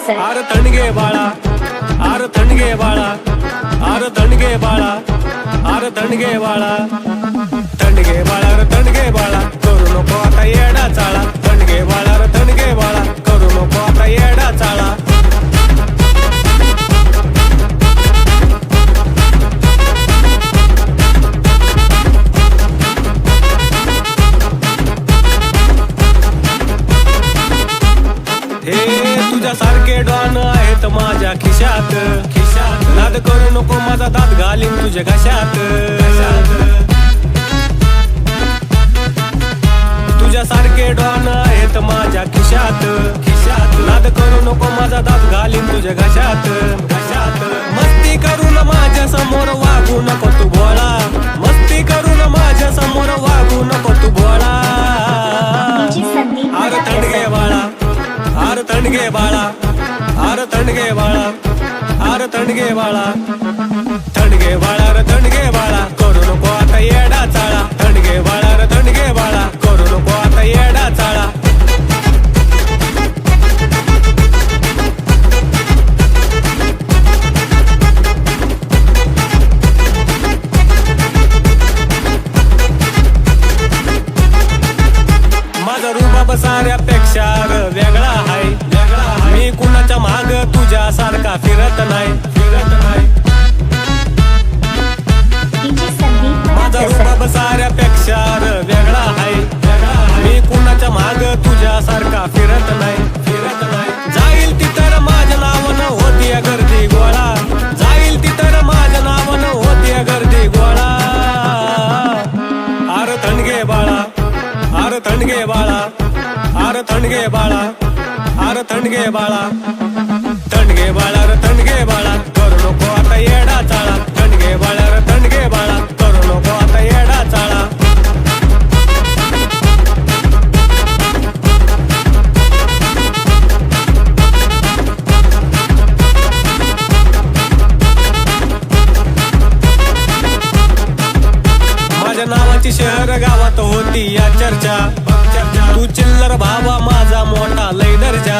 Mixer R तणगे बाळा, R तणगे बाळा, R तणगे बाळा, आर तणगे बाळा, तणगे बाळा रे तणगे बाळा, करू नको आता येडा चाळा. तणगे बाळा रे तणगे बाळा, करू नको आता येडा चाळा. हे तुझ्यासारखे डॉन आहेत माझ्या खिशात, खिशात. नाद करू नको माझा दात घालीन तुझ्या घशात. तुझ्यासारखे डॉन आहेत माझ्या खिशात, खिशात. नाद करू नको माझा दात घालीन तुझ्या घशात, घशात. मस्ती करून माझ्या समोर वागू नको तू भोळा. मस्ती करून माझ्या समोर वागू नको तू भोळा. आर तणगे बाळा, आर तणगे बाळा, आर तणगे बाळा, आर तणगे बाळा, तणगे बाळा रे तणगे बाळा, करू नको आता येडा चाळा. तणगे बाळा रे तणगे बाळा, करू नको आता येडा चाळा. माझा रुबाब साऱ्यापेक्षा वेगळा हाय, वेगळा हाय. मी कुणाच्या माग तुझ्या सारखा फिरत नाही, फिरत नाही. माझा रुबाब साऱ्यापेक्षा वेगळा हाय, वेगळा हाय. मी कुणाच्या माग तुझ्या सारखा फिरत नाही, फिरत नाही. जाईल तिथं माझ्या नावानं होतीय गर्दी गोळा. जाईल तिथं माझ्या नावानं होतीय गर्दी गोळा. आर तणगे बाळा, आर तणगे बाळा, आर तणगे बाळा, आर तणगे बाळा, तणगे बाळा रे तणगे बाळा, करू नको आता येडा चाळा. तणगे बाळा रे तणगे बाळा, करू नको आता येडा चाळा. माझ्या नावाची शहर गावात होती या चर्चा, तू चिल्लर भावा माझा मोठा लय दर्जा.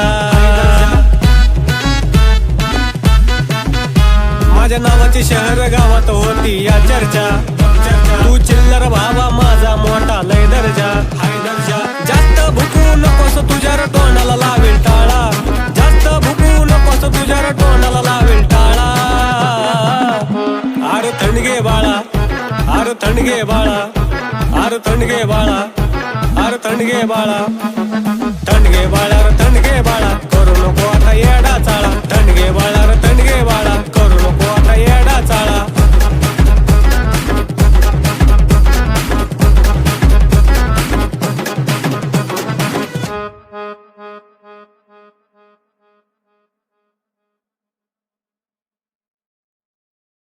माझ्या नावाची शहर गावात होती या चर्चा, तू चिल्लर भावा माझा मोठा लय दर्जा, हाय दर्जा. जास्त भुकू नकोस तुझ्या तोंडाला लावेल टाळा. जास्त भुकू नकोस तुझ्या तोंडाला लावेल टाळा. आर तणगे बाळा, आर तणगे बाळा, आर तणगे बाळा, आर तणगे बाळा,